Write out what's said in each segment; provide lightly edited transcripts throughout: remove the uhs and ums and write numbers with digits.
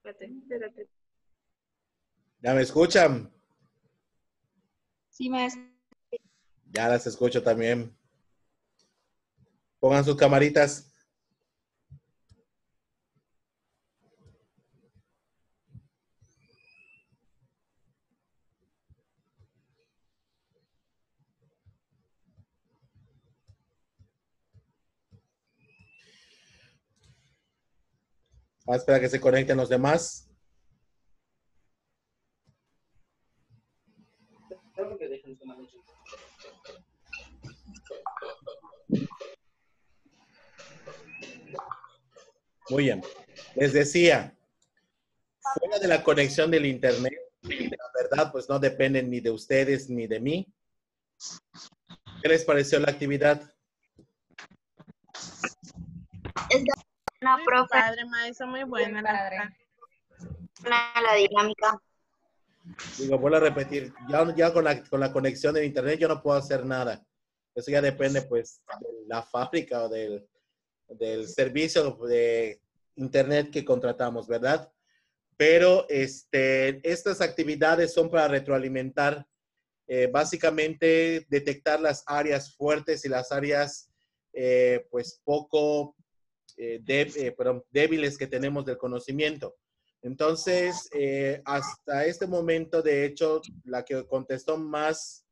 Espérate. ¿Ya me escuchan? Sí, maestro. Ya las escucho también. Pongan sus camaritas. Vamos a esperar a que se conecten los demás. Muy bien. Les decía, fuera de la conexión del internet, la verdad, pues no dependen ni de ustedes ni de mí. ¿Qué les pareció la actividad? No, Muy profe, padre, maestro, muy buena la verdad. la dinámica. Digo, vuelvo a repetir, ya con la conexión del internet yo no puedo hacer nada. Eso ya depende pues de la fábrica o del servicio de internet que contratamos, ¿verdad? Pero estas actividades son para retroalimentar, básicamente detectar las áreas fuertes y las áreas pues poco débiles que tenemos del conocimiento. Entonces, hasta este momento, de hecho, la que contestó más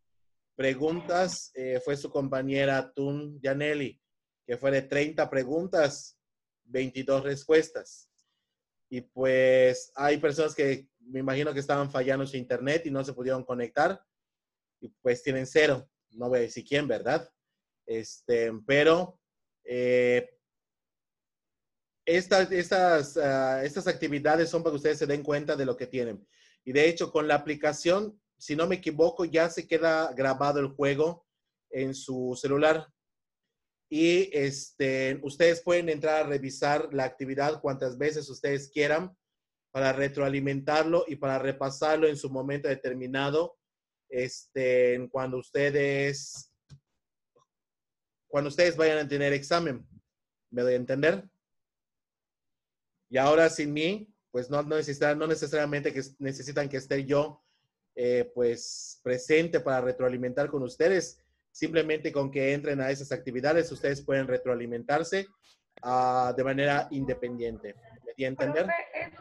preguntas fue su compañera Tun Janelli, que fue de 30 preguntas, 22 respuestas. Y pues hay personas que me imagino que estaban fallando su internet y no se pudieron conectar y pues tienen 0. No voy a decir quién, ¿verdad? Pero estas actividades son para que ustedes se den cuenta de lo que tienen. Y de hecho, con la aplicación, si no me equivoco, ya se queda grabado el juego en su celular. Y ustedes pueden entrar a revisar la actividad cuantas veces ustedes quieran para retroalimentarlo y para repasarlo en su momento determinado, cuando ustedes vayan a tener examen. ¿Me doy a entender? Y ahora sin mí, pues no necesariamente que necesitan que esté yo pues presente para retroalimentar con ustedes. Simplemente con que entren a esas actividades, ustedes pueden retroalimentarse de manera independiente. ¿Me di a entender? Profe,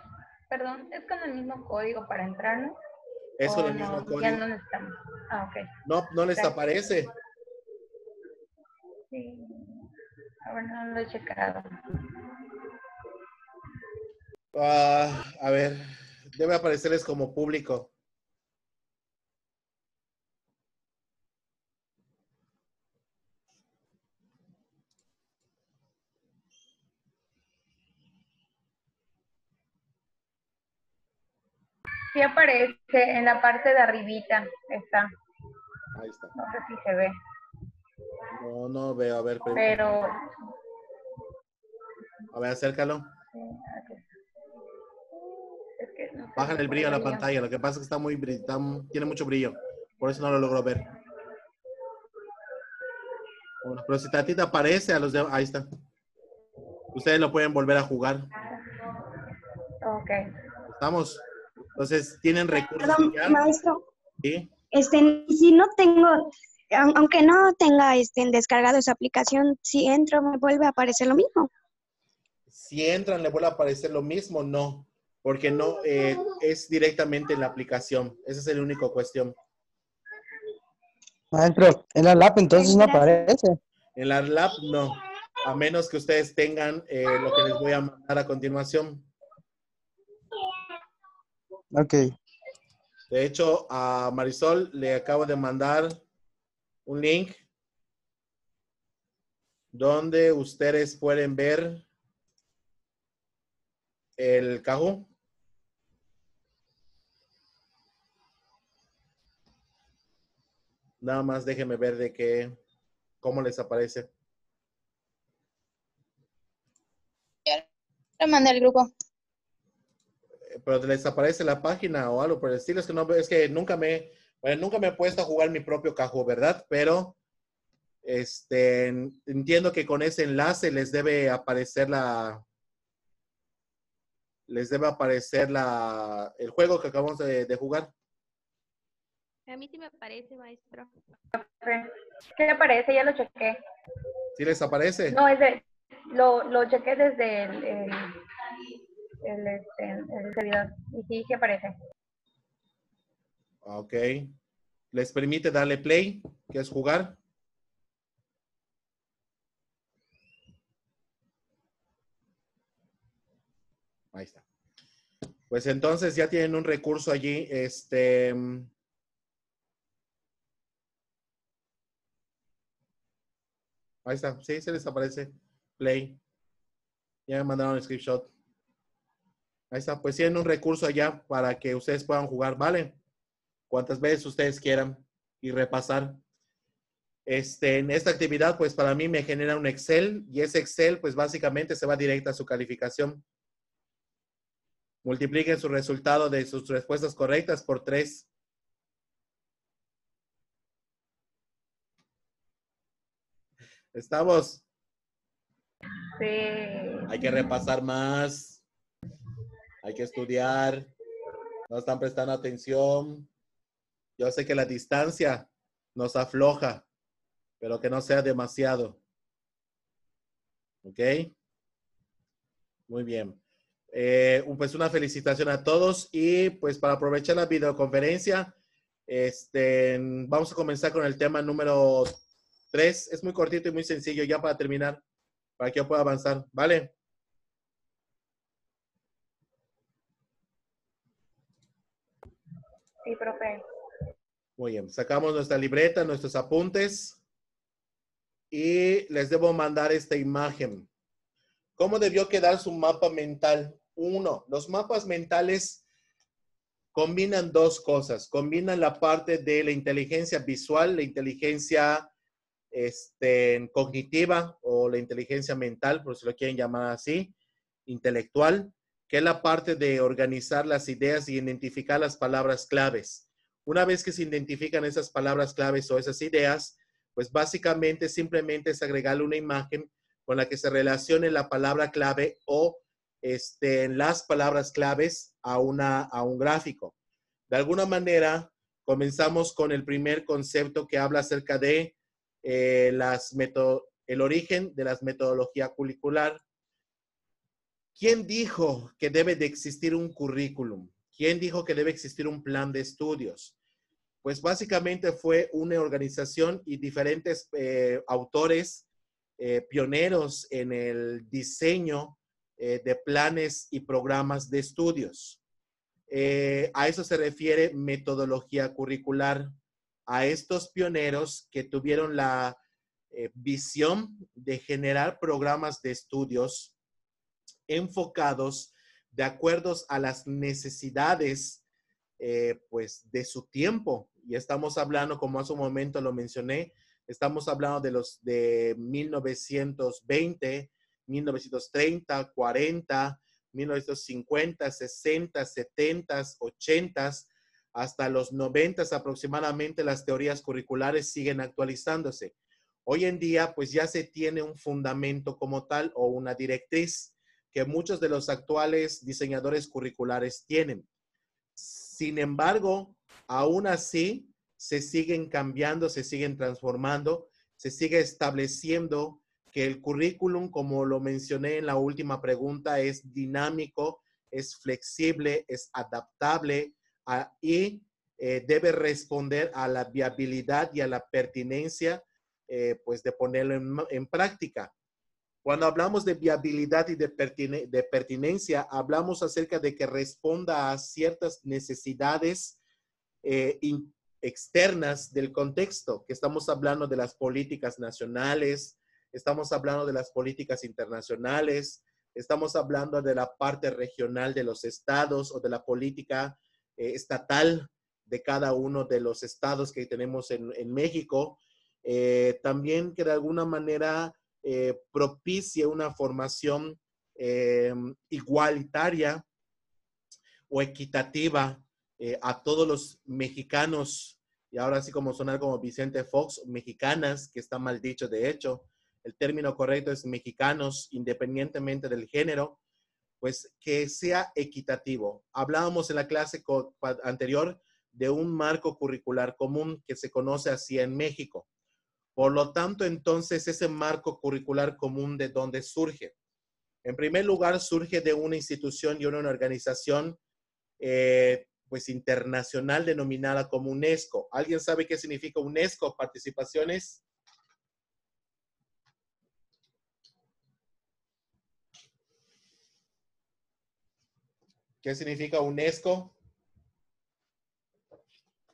perdón, ¿es con el mismo código para entrar, no? Es con ¿O el mismo no? código. Ya no necesitamos. Ah, ok. No les Gracias. aparece. Sí. Ahora no lo he checado. A ver, debe aparecerles como público. Sí aparece en la parte de arribita. Está. Ahí está. No sé si se ve. No veo. A ver, Pero... a ver, acércalo. Es que no sé Bajan el brillo a la brillo. pantalla. Lo que pasa es que tiene mucho brillo. Por eso no lo logro ver. Bueno, pero si tantito aparece a los de... Ahí está. Ustedes lo pueden volver a jugar. Ok. ¿Estamos? Entonces, ¿tienen recursos? Perdón, maestro. ¿Sí? Si no tengo, aunque no tenga descargado esa aplicación, si entro me vuelve a aparecer lo mismo. Si entran, ¿le vuelve a aparecer lo mismo? No, porque no es directamente en la aplicación. Esa es la única cuestión. Maestro, en la lap entonces no aparece. En la lab, no. A menos que ustedes tengan lo que les voy a mandar a continuación. Ok. De hecho, a Marisol le acabo de mandar un link donde ustedes pueden ver el Kahoot. Nada más déjenme ver cómo les aparece. Le mandé al grupo. Pero les aparece la página o algo por el estilo. Es que nunca me he puesto a jugar mi propio Kahoot, ¿verdad? Pero entiendo que con ese enlace les debe aparecer les debe aparecer el juego que acabamos de jugar. A mí sí me parece, maestro. ¿Qué le parece? Ya lo chequé. ¿Sí les aparece? No, lo chequé desde el servidor. Y sí aparece. Ok. ¿Les permite darle play? ¿Qué es jugar? Ahí está. Pues entonces ya tienen un recurso allí. Ahí está. Sí, se les aparece. Play. Ya me mandaron el screenshot. Ahí está. Pues tienen un recurso allá para que ustedes puedan jugar, ¿vale? Cuantas veces ustedes quieran y repasar. En esta actividad, pues para mí me genera un Excel y ese Excel, pues básicamente se va directo a su calificación. Multipliquen su resultado de sus respuestas correctas por 3. ¿Estamos? Sí. Hay que repasar más. Hay que estudiar. No están prestando atención. Yo sé que la distancia nos afloja, pero que no sea demasiado. ¿Ok? Muy bien. Pues una felicitación a todos y pues para aprovechar la videoconferencia, vamos a comenzar con el tema número 3. Es muy cortito y muy sencillo ya para terminar, para que yo pueda avanzar. ¿Vale? Sí, profe. Muy bien. Sacamos nuestra libreta, nuestros apuntes y les debo mandar esta imagen. ¿Cómo debió quedar su mapa mental? 1. Los mapas mentales combinan dos cosas. Combinan la parte de la inteligencia visual, la inteligencia cognitiva o la inteligencia mental, por si lo quieren llamar así, intelectual, que es la parte de organizar las ideas y identificar las palabras claves. Una vez que se identifican esas palabras claves o esas ideas, pues básicamente simplemente es agregarle una imagen con la que se relacione la palabra clave o las palabras claves a un gráfico. De alguna manera, comenzamos con el primer concepto que habla acerca de el origen de las metodologías curricular. ¿Quién dijo que debe de existir un currículum? ¿Quién dijo que debe existir un plan de estudios? Pues básicamente fue una organización y diferentes autores pioneros en el diseño de planes y programas de estudios. A eso se refiere metodología curricular. A estos pioneros que tuvieron la visión de generar programas de estudios enfocados de acuerdo a las necesidades pues de su tiempo. Y estamos hablando, como hace un momento lo mencioné, estamos hablando de los de 1920, 1930, 40, 1950, 60, 70, 80, hasta los 90 aproximadamente. Las teorías curriculares siguen actualizándose. Hoy en día, pues ya se tiene un fundamento como tal o una directriz que muchos de los actuales diseñadores curriculares tienen. Sin embargo, aún así, se siguen cambiando, se siguen transformando, se sigue estableciendo que el currículum, como lo mencioné en la última pregunta, es dinámico, es flexible, es adaptable y debe responder a la viabilidad y a la pertinencia pues de ponerlo en práctica. Cuando hablamos de viabilidad y de pertinencia, hablamos acerca de que responda a ciertas necesidades externas del contexto, que estamos hablando de las políticas nacionales, estamos hablando de las políticas internacionales, estamos hablando de la parte regional de los estados o de la política estatal de cada uno de los estados que tenemos en México. También que de alguna manera propicie una formación igualitaria o equitativa a todos los mexicanos, y ahora sí como sonar como Vicente Fox, mexicanas, que está mal dicho de hecho, el término correcto es mexicanos, independientemente del género, pues que sea equitativo. Hablábamos en la clase anterior de un marco curricular común que se conoce así en México. Por lo tanto, entonces, ese marco curricular común, ¿de dónde surge? En primer lugar, surge de una institución y una organización pues internacional denominada como UNESCO. ¿Alguien sabe qué significa UNESCO? ¿Participaciones? ¿Qué significa UNESCO?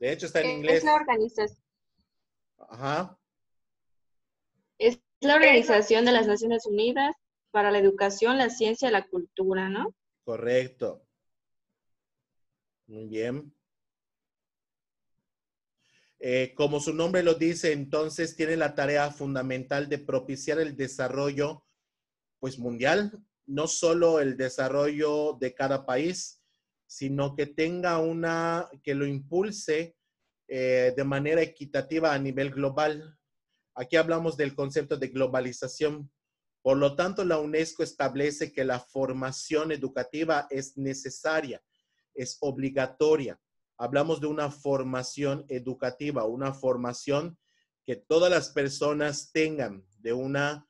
De hecho, está en inglés. Es la organización. Ajá. Es la Organización de las Naciones Unidas para la Educación, la Ciencia y la Cultura, ¿no? Correcto. Muy bien. Como su nombre lo dice, entonces tiene la tarea fundamental de propiciar el desarrollo pues mundial, no solo el desarrollo de cada país, sino que tenga que lo impulse de manera equitativa a nivel global. Aquí hablamos del concepto de globalización. Por lo tanto, la UNESCO establece que la formación educativa es necesaria, es obligatoria. Hablamos de una formación educativa, una formación que todas las personas tengan, de una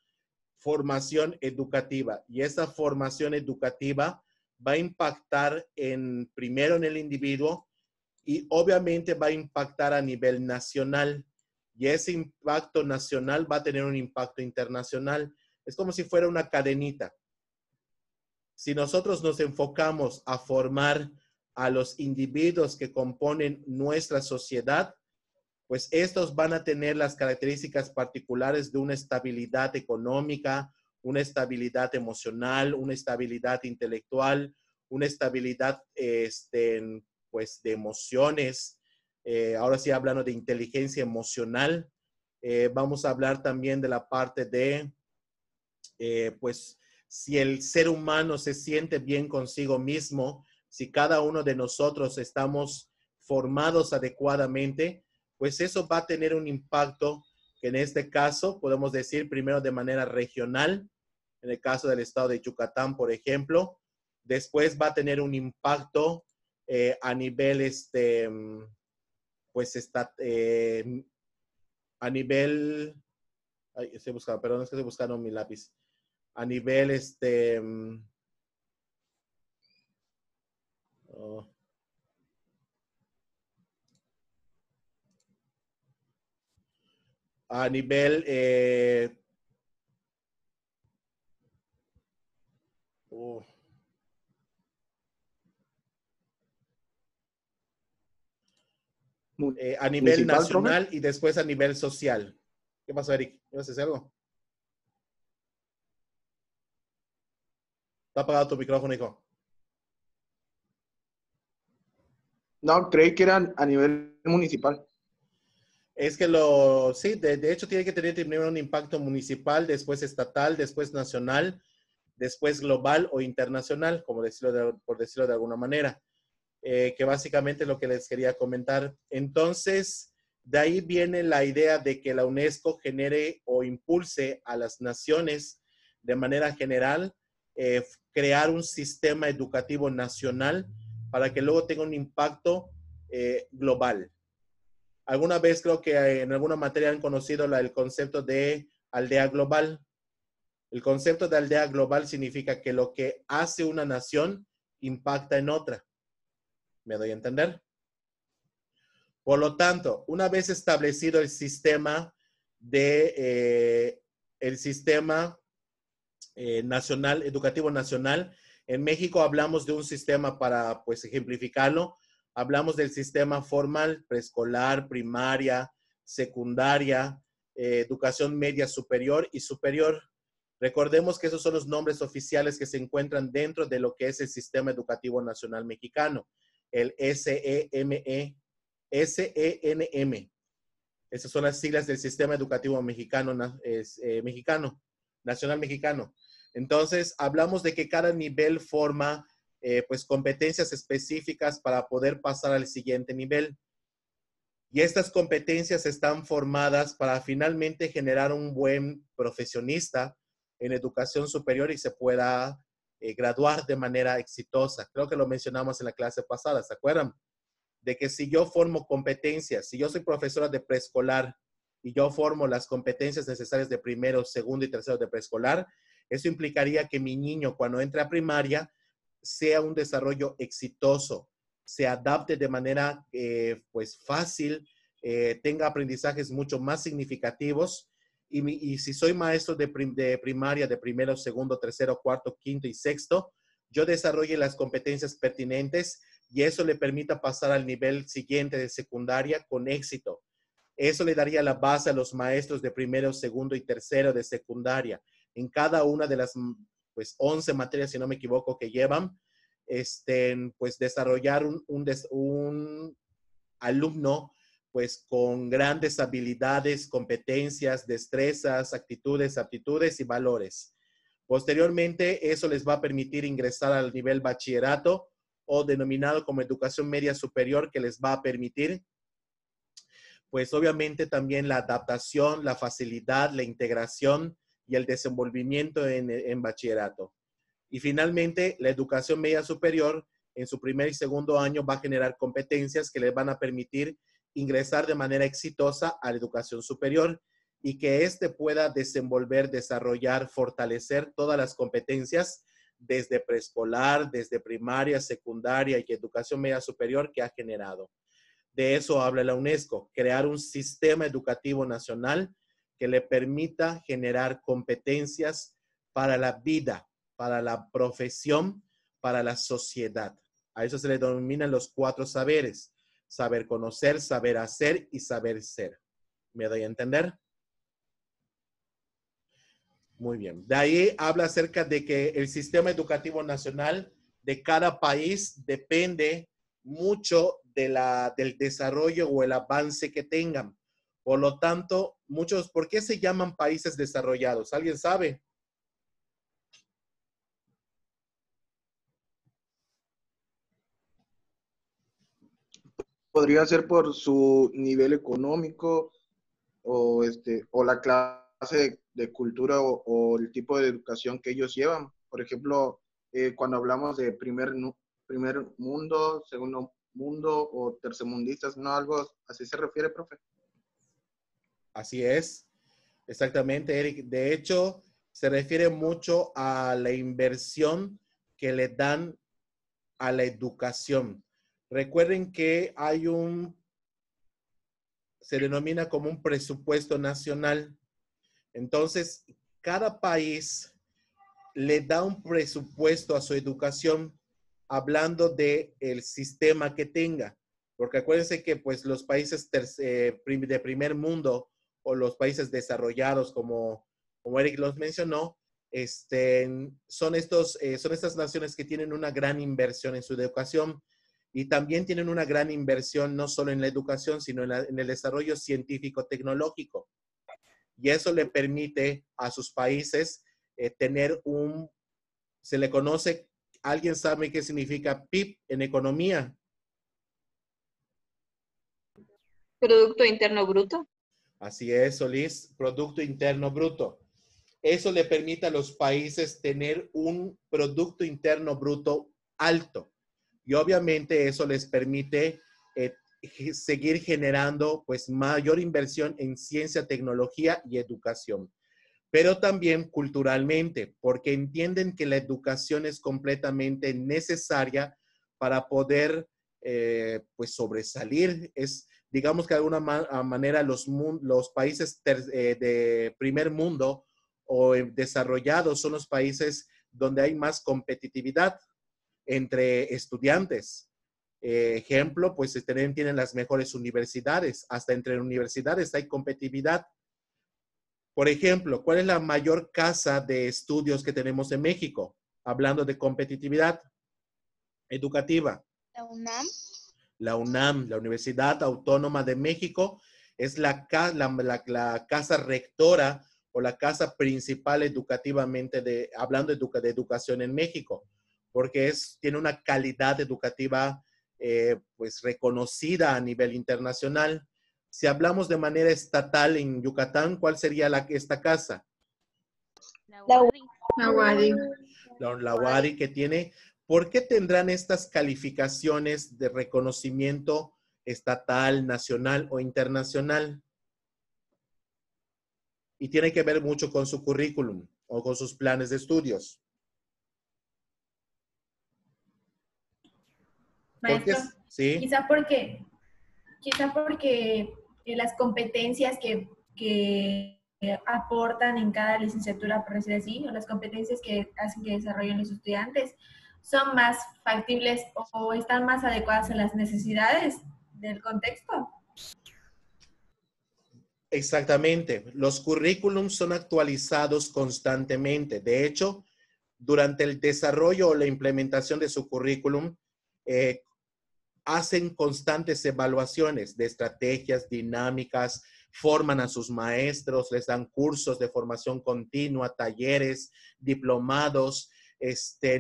formación educativa. Y esa formación educativa va a impactar primero en el individuo y obviamente va a impactar a nivel nacional. Y ese impacto nacional va a tener un impacto internacional. Es como si fuera una cadenita. Si nosotros nos enfocamos a formar a los individuos que componen nuestra sociedad, pues estos van a tener las características particulares de una estabilidad económica, una estabilidad emocional, una estabilidad intelectual, una estabilidad pues, de emociones. Ahora sí, hablando de inteligencia emocional, vamos a hablar también de la parte de, pues, si el ser humano se siente bien consigo mismo, si cada uno de nosotros estamos formados adecuadamente, pues eso va a tener un impacto que en este caso podemos decir primero de manera regional, en el caso del estado de Yucatán, por ejemplo. Después va a tener un impacto a nivel, pues a nivel, ay, estoy buscando, perdón, es que estoy buscando mi lápiz. A nivel, oh. A nivel, a nivel municipal, nacional profe. y después a nivel social. ¿Qué pasó, Eric? ¿Ibas a hacer algo? Está apagado tu micrófono, hijo. No, creí que eran a nivel municipal. Es que sí, de hecho tiene que tener primero un impacto municipal, después estatal, después nacional, después global o internacional, como por decirlo de alguna manera, que básicamente es lo que les quería comentar. Entonces, de ahí viene la idea de que la UNESCO genere o impulse a las naciones de manera general, crear un sistema educativo nacional para que luego tenga un impacto global. Alguna vez creo que en alguna materia han conocido el concepto de aldea global. El concepto de aldea global significa que lo que hace una nación impacta en otra. ¿Me doy a entender? Por lo tanto, una vez establecido el sistema nacional, educativo nacional, en México hablamos de un sistema para, pues, ejemplificarlo. Hablamos del sistema formal, preescolar, primaria, secundaria, educación media superior y superior. Recordemos que esos son los nombres oficiales que se encuentran dentro de lo que es el Sistema Educativo Nacional Mexicano, el SENM. Esas son las siglas del Sistema Educativo Mexicano, Nacional Mexicano. Entonces, hablamos de que cada nivel forma pues competencias específicas para poder pasar al siguiente nivel. Y estas competencias están formadas para finalmente generar un buen profesionista en educación superior y se pueda graduar de manera exitosa. Creo que lo mencionamos en la clase pasada, ¿se acuerdan? De que si yo formo competencias, si yo soy profesora de preescolar y yo formo las competencias necesarias de primero, segundo y tercero de preescolar, eso implicaría que mi niño cuando entre a primaria sea un desarrollo exitoso, se adapte de manera pues fácil, tenga aprendizajes mucho más significativos. Y si soy maestro de primaria, de primero, segundo, tercero, cuarto, quinto y sexto, yo desarrolle las competencias pertinentes y eso le permita pasar al nivel siguiente de secundaria con éxito. Eso le daría la base a los maestros de primero, segundo y tercero de secundaria. En cada una de las pues 11 materias, si no me equivoco, que llevan, pues desarrollar un alumno pues con grandes habilidades, competencias, destrezas, actitudes, aptitudes y valores. Posteriormente, eso les va a permitir ingresar al nivel bachillerato o denominado como educación media superior, que les va a permitir pues obviamente también la adaptación, la facilidad, la integración y el desenvolvimiento en bachillerato. Y finalmente, la educación media superior en su primer y segundo año va a generar competencias que les van a permitir ingresar de manera exitosa a la educación superior y que éste pueda desenvolver, desarrollar, fortalecer todas las competencias desde preescolar, desde primaria, secundaria y educación media superior que ha generado. De eso habla la UNESCO, crear un sistema educativo nacional que le permita generar competencias para la vida, para la profesión, para la sociedad. A eso se le denominan los 4 saberes: saber conocer, saber hacer y saber ser. ¿Me doy a entender? Muy bien. De ahí habla acerca de que el sistema educativo nacional de cada país depende mucho del desarrollo o el avance que tengan. Por lo tanto, ¿por qué se llaman países desarrollados? ¿Alguien sabe? Podría ser por su nivel económico o, o la clase de cultura o el tipo de educación que ellos llevan. Por ejemplo, cuando hablamos de primer mundo, segundo mundo o tercermundistas, ¿no? Algo así se refiere, profe. Así es, exactamente, Eric. De hecho, se refiere mucho a la inversión que le dan a la educación. Recuerden que se denomina como un presupuesto nacional. Entonces, cada país le da un presupuesto a su educación hablando del sistema que tenga. Porque acuérdense que pues los países de primer mundo o los países desarrollados, como Eric los mencionó, son estas naciones que tienen una gran inversión en su educación y también tienen una gran inversión no solo en la educación, sino en el desarrollo científico-tecnológico. Y eso le permite a sus países tener se le conoce, ¿alguien sabe qué significa PIB en economía? Producto Interno Bruto. Así es, Solís, Producto Interno Bruto. Eso le permite a los países tener un Producto Interno Bruto alto. Y obviamente eso les permite seguir generando pues mayor inversión en ciencia, tecnología y educación. Pero también culturalmente, porque entienden que la educación es completamente necesaria para poder pues sobresalir. Digamos que de alguna manera los países de primer mundo o desarrollados son los países donde hay más competitividad entre estudiantes. Ejemplo, pues tienen las mejores universidades. Hasta entre universidades hay competitividad. Por ejemplo, ¿cuál es la mayor casa de estudios que tenemos en México? Hablando de competitividad educativa. La UNAM. La UNAM, la Universidad Autónoma de México, es la casa rectora o la casa principal educativamente, hablando de educación en México, porque tiene una calidad educativa pues reconocida a nivel internacional. Si hablamos de manera estatal en Yucatán, ¿cuál sería esta casa? La UADY. Aguadi. la UADY que tiene, ¿por qué tendrán estas calificaciones de reconocimiento estatal, nacional o internacional? Y tiene que ver mucho con su currículum o con sus planes de estudios. ¿Por qué? Maestro, Sí. quizá porque las competencias que aportan en cada licenciatura, por decir así, o las competencias que hacen que desarrollen los estudiantes, son más factibles o están más adecuadas a las necesidades del contexto. Exactamente. Los currículums son actualizados constantemente. De hecho, durante el desarrollo o la implementación de su currículum, hacen constantes evaluaciones de estrategias, dinámicas, forman a sus maestros, les dan cursos de formación continua, talleres, diplomados,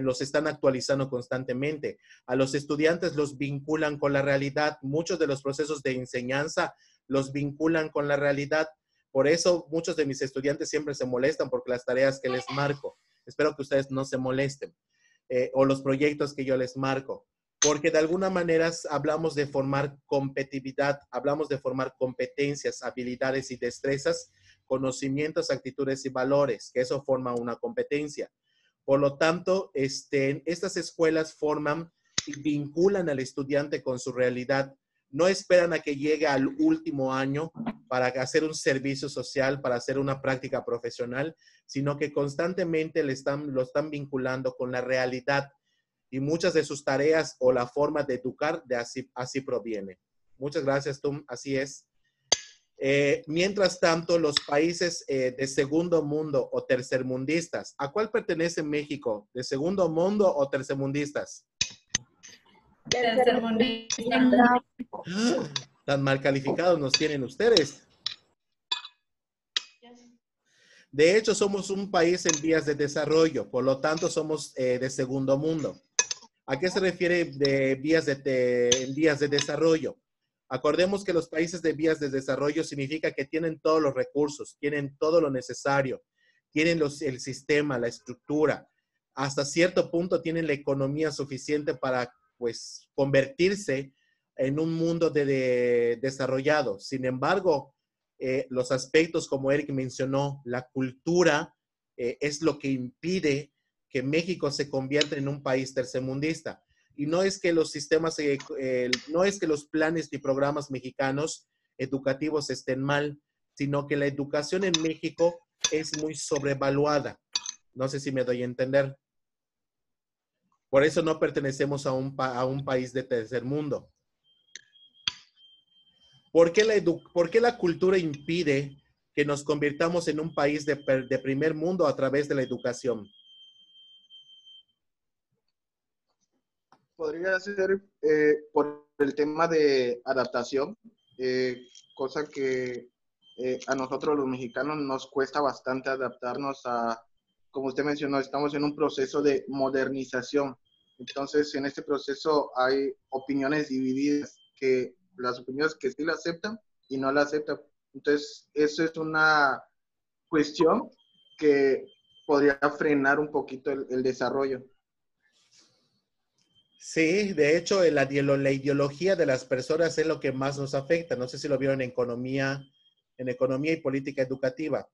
los están actualizando constantemente. A los estudiantes los vinculan con la realidad. Muchos de los procesos de enseñanza los vinculan con la realidad. Por eso muchos de mis estudiantes siempre se molestan porque las tareas que les marco. Espero que ustedes no se molesten. O los proyectos que yo les marco. Porque de alguna manera hablamos de formar competitividad, hablamos de formar competencias, habilidades y destrezas, conocimientos, actitudes y valores, que eso forma una competencia. Por lo tanto, estas escuelas forman y vinculan al estudiante con su realidad. No esperan a que llegue al último año para hacer un servicio social, para hacer una práctica profesional, sino que constantemente lo están vinculando con la realidad. Y muchas de sus tareas o la forma de educar de así proviene. Muchas gracias, Tum. Así es. Mientras tanto, los países de segundo mundo o tercermundistas, ¿a cuál pertenece México? ¿De segundo mundo o tercermundistas? Tercermundista. Tan mal calificados nos tienen ustedes. De hecho, somos un país en vías de desarrollo, por lo tanto, somos de segundo mundo. ¿A qué se refiere de en vías de desarrollo? Acordemos que los países de vías de desarrollo significa que tienen todos los recursos, tienen todo lo necesario, tienen el sistema, la estructura. Hasta cierto punto tienen la economía suficiente para, pues, convertirse en un mundo desarrollado. Sin embargo, los aspectos, como Eric mencionó, la cultura es lo que impide que México se convierta en un país tercermundista. Y no es que los sistemas, no es que los planes y programas mexicanos educativos estén mal, sino que la educación en México es muy sobrevaluada. No sé si me doy a entender. Por eso no pertenecemos a un país de tercer mundo. ¿Por qué la cultura impide que nos convirtamos en un país de primer mundo a través de la educación? Podría ser por el tema de adaptación, cosa que a nosotros los mexicanos nos cuesta bastante adaptarnos a, como usted mencionó, estamos en un proceso de modernización. Entonces, en este proceso hay opiniones divididas, que las opiniones que sí la aceptan y no la aceptan. Entonces, eso es una cuestión que podría frenar un poquito el desarrollo. Sí, de hecho, la ideología de las personas es lo que más nos afecta. No sé si lo vieron en economía y política educativa,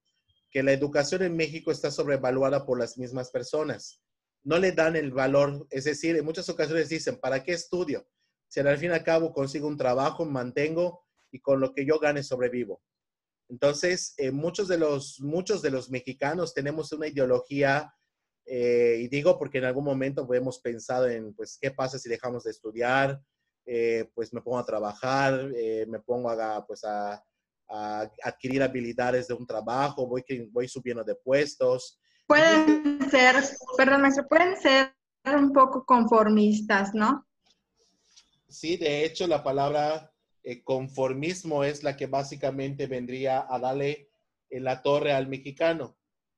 que la educación en México está sobrevaluada por las mismas personas. No le dan el valor, es decir, en muchas ocasiones dicen, ¿para qué estudio? Si al fin y al cabo consigo un trabajo, mantengo y con lo que yo gane sobrevivo. Entonces, muchos de los mexicanos tenemos una ideología. Y digo porque en algún momento hemos pensado en, pues, ¿qué pasa si dejamos de estudiar? Pues me pongo a trabajar, me pongo a adquirir habilidades de un trabajo, voy subiendo de puestos. Pueden ser, perdón, maestro, pueden ser un poco conformistas, ¿no? Sí, de hecho, la palabra conformismo es la que básicamente vendría a darle en la torre al mexicano.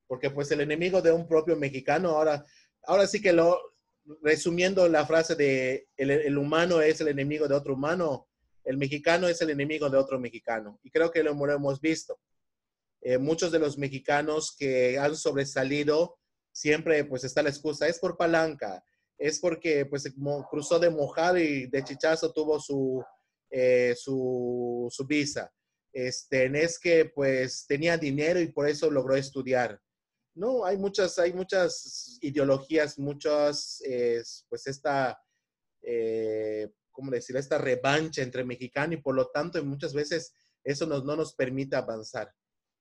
Porque pues el enemigo de un propio mexicano, ahora sí que resumiendo la frase de el humano es el enemigo de otro humano, el mexicano es el enemigo de otro mexicano. Y creo que lo hemos visto. Muchos de los mexicanos que han sobresalido siempre pues está la excusa, es por palanca, es porque pues cruzó de mojado y de chichazo tuvo su visa. Es que pues tenía dinero y por eso logró estudiar. No, hay muchas ideologías, muchas, pues ¿cómo decir? Esta revancha entre mexicano y por lo tanto muchas veces eso no nos permite avanzar.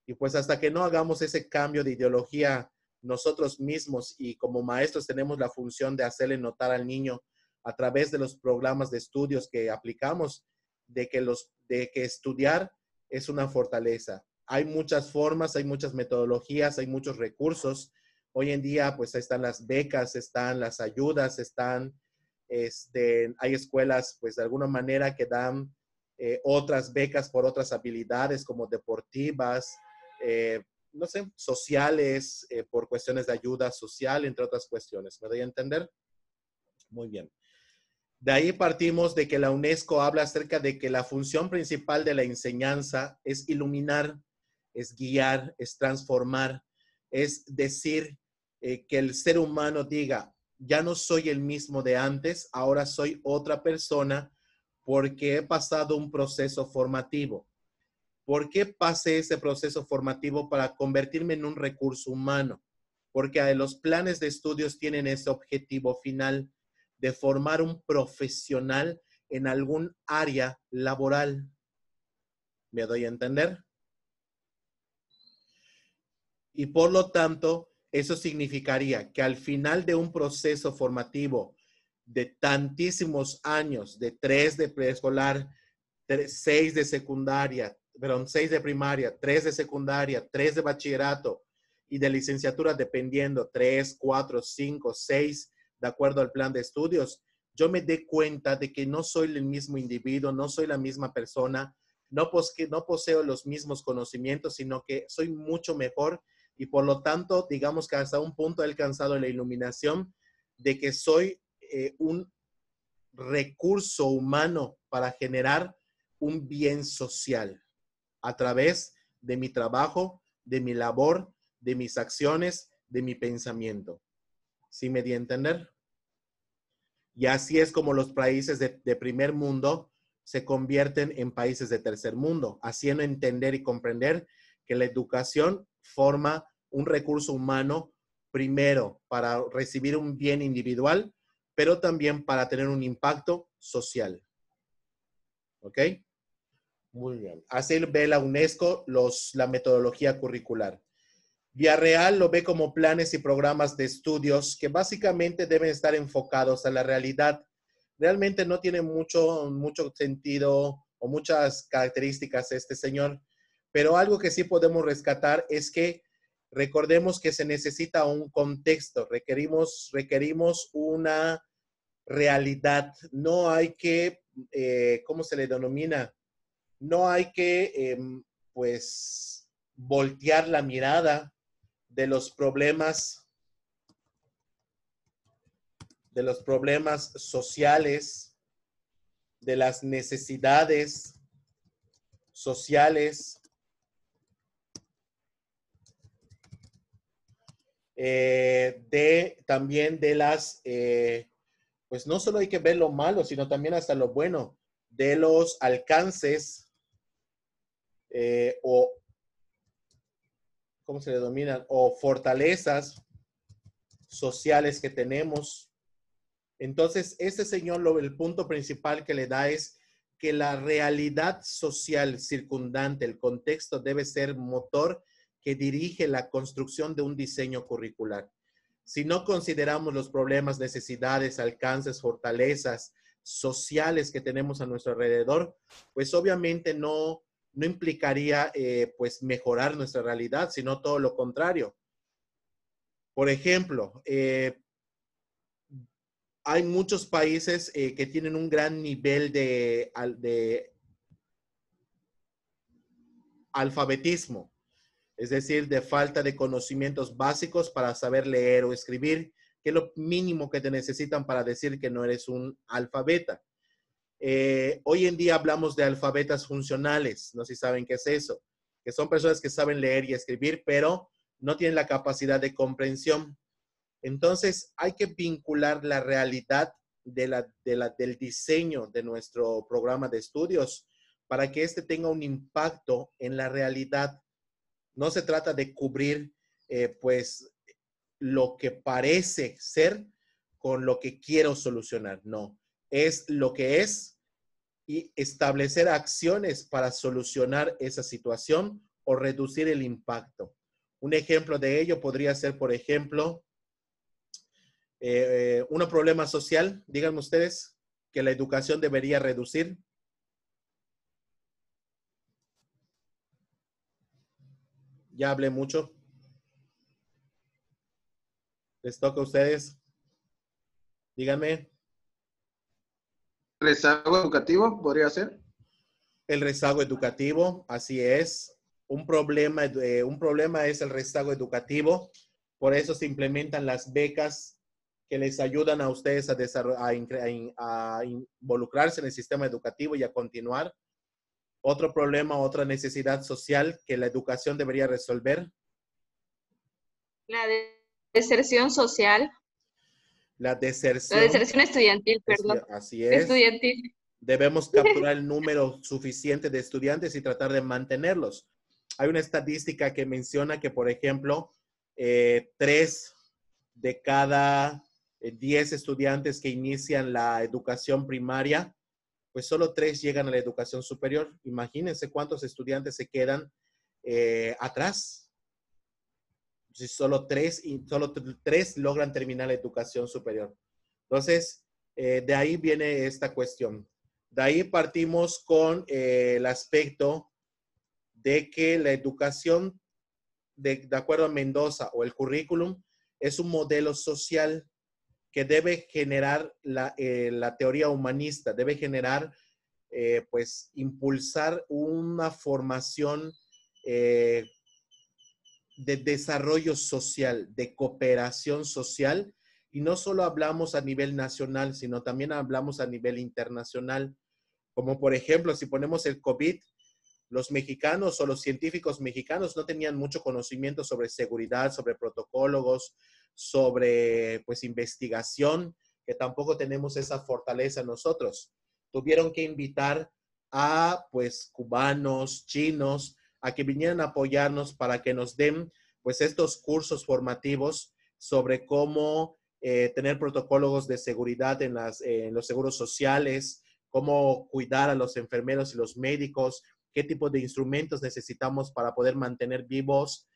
Y pues hasta que no hagamos ese cambio de ideología nosotros mismos y como maestros tenemos la función de hacerle notar al niño a través de los programas de estudios que aplicamos, de que estudiar es una fortaleza. Hay muchas formas, hay muchas metodologías, hay muchos recursos. Hoy en día, pues están las becas, están las ayudas, hay escuelas, pues de alguna manera que dan otras becas por otras habilidades como deportivas, no sé, sociales, por cuestiones de ayuda social, entre otras cuestiones. ¿Me doy a entender? Muy bien. De ahí partimos de que la UNESCO habla acerca de que la función principal de la enseñanza es iluminar, es guiar, es transformar, es decir, que el ser humano diga, ya no soy el mismo de antes, ahora soy otra persona porque he pasado un proceso formativo. ¿Por qué pasé ese proceso formativo para convertirme en un recurso humano? Porque los planes de estudios tienen ese objetivo final de formar un profesional en algún área laboral. ¿Me doy a entender? Y por lo tanto, eso significaría que al final de un proceso formativo de tantísimos años, de 3 de preescolar, 6 de secundaria, 6 de primaria, 3 de secundaria, 3 de bachillerato y de licenciatura, dependiendo, 3, 4, 5, 6, de acuerdo al plan de estudios, yo me dé cuenta de que no soy el mismo individuo, no soy la misma persona, no poseo los mismos conocimientos, sino que soy mucho mejor y por lo tanto, digamos que hasta un punto he alcanzado la iluminación de que soy un recurso humano para generar un bien social a través de mi trabajo, de mi labor, de mis acciones, de mi pensamiento. ¿Sí me di a entender? Y así es como los países de primer mundo se convierten en países de tercer mundo, haciendo entender y comprender que la educación forma un recurso humano primero para recibir un bien individual, pero también para tener un impacto social. ¿Ok? Muy bien. Así ve la UNESCO la metodología curricular. Villarreal lo ve como planes y programas de estudios que básicamente deben estar enfocados a la realidad. Realmente no tiene mucho sentido o muchas características este señor, pero algo que sí podemos rescatar es que recordemos que se necesita un contexto, requerimos una realidad. No hay que, ¿cómo se le denomina? No hay que, pues, voltear la mirada de los problemas sociales, de las necesidades sociales, también de las, pues no solo hay que ver lo malo, sino también hasta lo bueno, de los alcances o, ¿cómo se le denominan? O fortalezas sociales que tenemos. Entonces, este señor, el punto principal que le da es que la realidad social circundante, el contexto, debe ser motor que dirige la construcción de un diseño curricular. Si no consideramos los problemas, necesidades, alcances, fortalezas sociales que tenemos a nuestro alrededor, pues obviamente no implicaría pues mejorar nuestra realidad, sino todo lo contrario. Por ejemplo, hay muchos países que tienen un gran nivel de alfabetismo, es decir, de falta de conocimientos básicos para saber leer o escribir, que es lo mínimo que te necesitan para decir que no eres un alfabeta. Hoy en día hablamos de alfabetas funcionales, no sé si saben qué es eso, que son personas que saben leer y escribir, pero no tienen la capacidad de comprensión. Entonces, hay que vincular la realidad del diseño de nuestro programa de estudios para que este tenga un impacto en la realidad. No se trata de cubrir, pues, lo que parece ser con lo que quiero solucionar. No, es lo que es y establecer acciones para solucionar esa situación o reducir el impacto. Un ejemplo de ello podría ser, por ejemplo, un problema social, díganme ustedes, que la educación debería reducir. Ya hablé mucho. ¿Les toca a ustedes? Díganme. ¿Rezago educativo podría ser? El rezago educativo, así es. Un problema es el rezago educativo. Por eso se implementan las becas que les ayudan a ustedes a involucrarse en el sistema educativo y a continuar. Otro problema, otra necesidad social que la educación debería resolver. La deserción social. La deserción. La deserción estudiantil, perdón. Así es. Estudiantil. Debemos capturar el número suficiente de estudiantes y tratar de mantenerlos. Hay una estadística que menciona que, por ejemplo, 3 de cada 10 estudiantes que inician la educación primaria, pues solo 3 llegan a la educación superior. Imagínense cuántos estudiantes se quedan atrás. Si solo 3 logran terminar la educación superior. Entonces, de ahí viene esta cuestión. De ahí partimos con el aspecto de que la educación, de acuerdo a Mendoza, o el currículum, es un modelo social que debe generar la teoría humanista, debe generar, pues, impulsar una formación de desarrollo social, de cooperación social. Y no solo hablamos a nivel nacional, sino también hablamos a nivel internacional. Como por ejemplo, si ponemos el COVID, los mexicanos o los científicos mexicanos no tenían mucho conocimiento sobre seguridad, sobre protocolos, sobre, pues, investigación, que tampoco tenemos esa fortaleza nosotros. Tuvieron que invitar a, pues, cubanos, chinos, a que vinieran a apoyarnos para que nos den, pues, estos cursos formativos sobre cómo tener protocolos de seguridad en los seguros sociales, cómo cuidar a los enfermeros y los médicos, qué tipo de instrumentos necesitamos para poder mantener vivos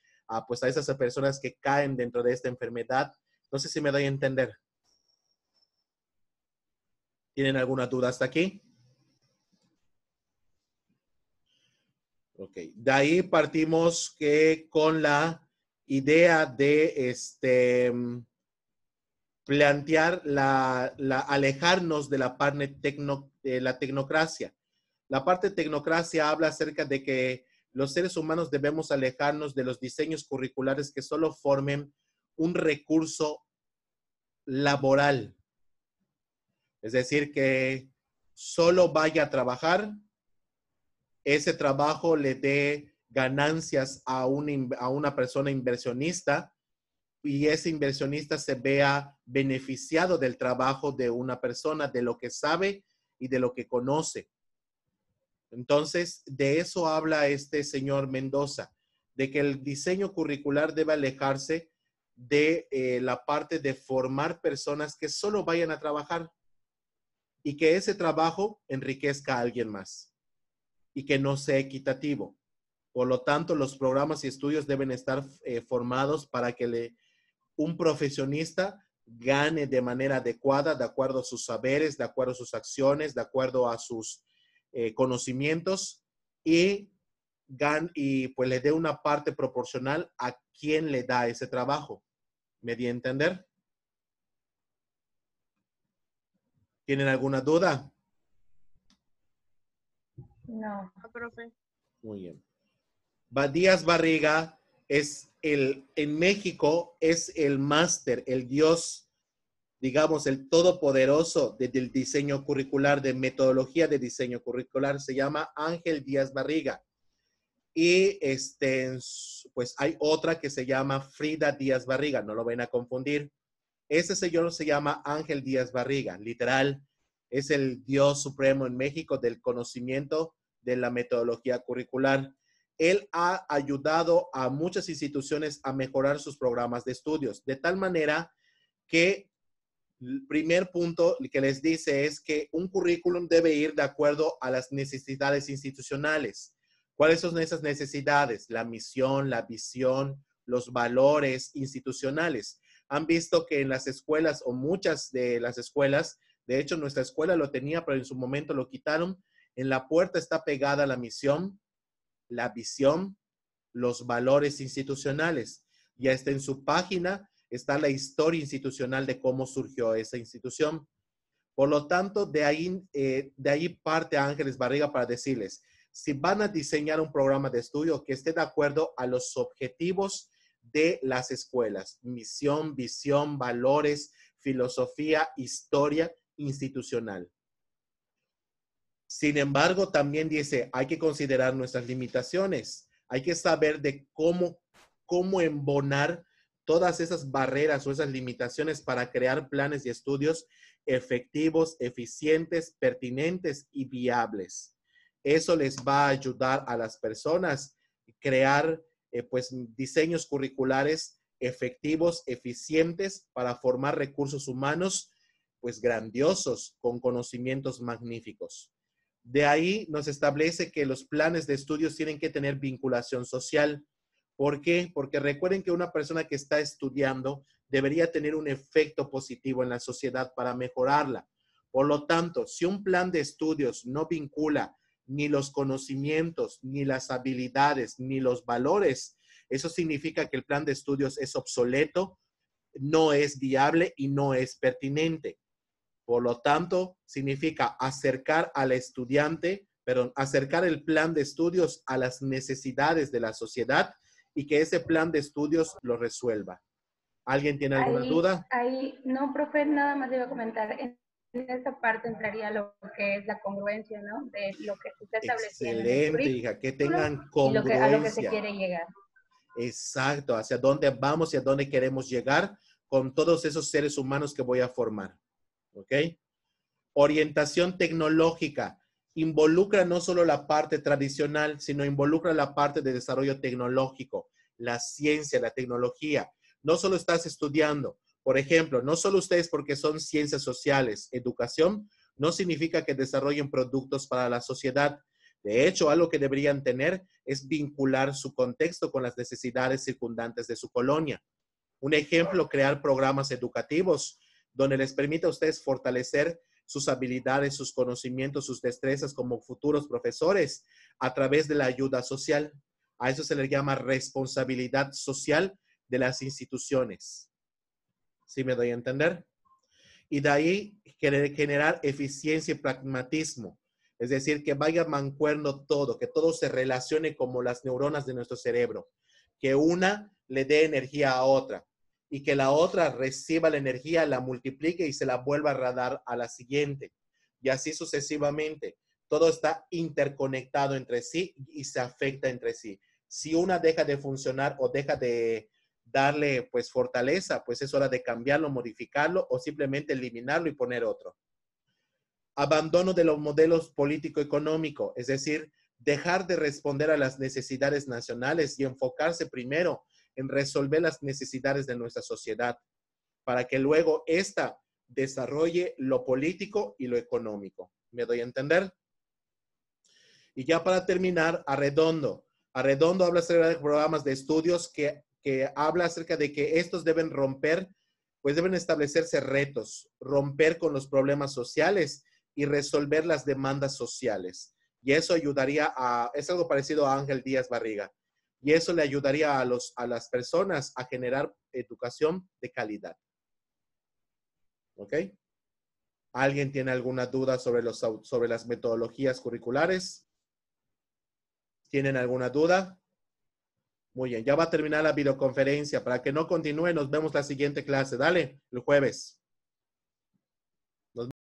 pues a esas personas que caen dentro de esta enfermedad. No sé si me doy a entender. ¿Tienen alguna duda hasta aquí? Ok. De ahí partimos con la idea de plantear alejarnos de la parte de la tecnocracia. La parte de tecnocracia habla acerca de que los seres humanos debemos alejarnos de los diseños curriculares que solo formen un recurso laboral. Es decir, que solo vaya a trabajar, ese trabajo le dé ganancias a una persona inversionista y ese inversionista se vea beneficiado del trabajo de una persona, de lo que sabe y de lo que conoce. Entonces, de eso habla este señor Mendoza, de que el diseño curricular debe alejarse de la parte de formar personas que solo vayan a trabajar y que ese trabajo enriquezca a alguien más y que no sea equitativo. Por lo tanto, los programas y estudios deben estar formados para que un profesionista gane de manera adecuada, de acuerdo a sus saberes, de acuerdo a sus acciones, de acuerdo a sus conocimientos y pues le dé una parte proporcional a quien le da ese trabajo. ¿Me di a entender? ¿Tienen alguna duda? No. Profe. Muy bien. Díaz Barriga en México es el máster, el dios, digamos, el todopoderoso del diseño curricular, de metodología de diseño curricular. Se llama Ángel Díaz Barriga. Y pues hay otra que se llama Frida Díaz Barriga, no lo vayan a confundir. Ese señor se llama Ángel Díaz Barriga, literal, es el Dios supremo en México del conocimiento de la metodología curricular. Él ha ayudado a muchas instituciones a mejorar sus programas de estudios, de tal manera que el primer punto que les dice es que un currículum debe ir de acuerdo a las necesidades institucionales. ¿Cuáles son esas necesidades? La misión, la visión, los valores institucionales. Han visto que en las escuelas, o muchas de las escuelas, de hecho nuestra escuela lo tenía, pero en su momento lo quitaron, en la puerta está pegada la misión, la visión, los valores institucionales. Y hasta en su página está la historia institucional de cómo surgió esa institución. Por lo tanto, de ahí parte Ángeles Barriga para decirles, si van a diseñar un programa de estudio, que esté de acuerdo a los objetivos de las escuelas. Misión, visión, valores, filosofía, historia institucional. Sin embargo, también dice, hay que considerar nuestras limitaciones. Hay que saber de cómo embonar todas esas barreras o esas limitaciones para crear planes de estudios efectivos, eficientes, pertinentes y viables. Eso les va a ayudar a las personas a crear pues diseños curriculares efectivos, eficientes para formar recursos humanos pues grandiosos con conocimientos magníficos. De ahí nos establece que los planes de estudios tienen que tener vinculación social. ¿Por qué? Porque recuerden que una persona que está estudiando debería tener un efecto positivo en la sociedad para mejorarla. Por lo tanto, si un plan de estudios no vincula ni los conocimientos, ni las habilidades, ni los valores, eso significa que el plan de estudios es obsoleto, no es viable y no es pertinente. Por lo tanto, significa acercar al estudiante, acercar el plan de estudios a las necesidades de la sociedad y que ese plan de estudios lo resuelva. ¿Alguien tiene alguna duda? No, profe, nada más iba a comentar. En esta parte entraría lo que es la congruencia, ¿no? De lo que se está estableciendo. Excelente, hija, que tengan congruencia. Y a lo que se quiere llegar. Exacto, hacia dónde vamos y a dónde queremos llegar con todos esos seres humanos que voy a formar. ¿Ok? Orientación tecnológica. Involucra no solo la parte tradicional, sino involucra la parte de desarrollo tecnológico, la ciencia, la tecnología. No solo estás estudiando, por ejemplo, no solo ustedes porque son ciencias sociales, educación, no significa que desarrollen productos para la sociedad. De hecho, algo que deberían tener es vincular su contexto con las necesidades circundantes de su colonia. Un ejemplo, crear programas educativos donde les permita a ustedes fortalecer sus habilidades, sus conocimientos, sus destrezas como futuros profesores a través de la ayuda social. A eso se le llama responsabilidad social de las instituciones. ¿Sí me doy a entender? Y de ahí generar eficiencia y pragmatismo. Es decir, que vaya mancuerno todo, que todo se relacione como las neuronas de nuestro cerebro. Que una le dé energía a otra y que la otra reciba la energía, la multiplique y se la vuelva a dar a la siguiente. Y así sucesivamente. Todo está interconectado entre sí y se afecta entre sí. Si una deja de funcionar o deja de darle pues fortaleza, pues es hora de cambiarlo, modificarlo o simplemente eliminarlo y poner otro. Abandono de los modelos político-económico, es decir, dejar de responder a las necesidades nacionales y enfocarse primero en resolver las necesidades de nuestra sociedad para que luego ésta desarrolle lo político y lo económico. ¿Me doy a entender? Y ya para terminar, Arredondo. Arredondo habla acerca de programas de estudios que habla acerca de que estos deben romper, pues deben establecerse retos, romper con los problemas sociales y resolver las demandas sociales. Y eso ayudaría es algo parecido a Ángel Díaz Barriga. Y eso le ayudaría a las personas a generar educación de calidad. ¿Ok? ¿Alguien tiene alguna duda sobre las metodologías curriculares? ¿Tienen alguna duda? Muy bien, ya va a terminar la videoconferencia. Para que no continúe, nos vemos la siguiente clase. Dale, el jueves.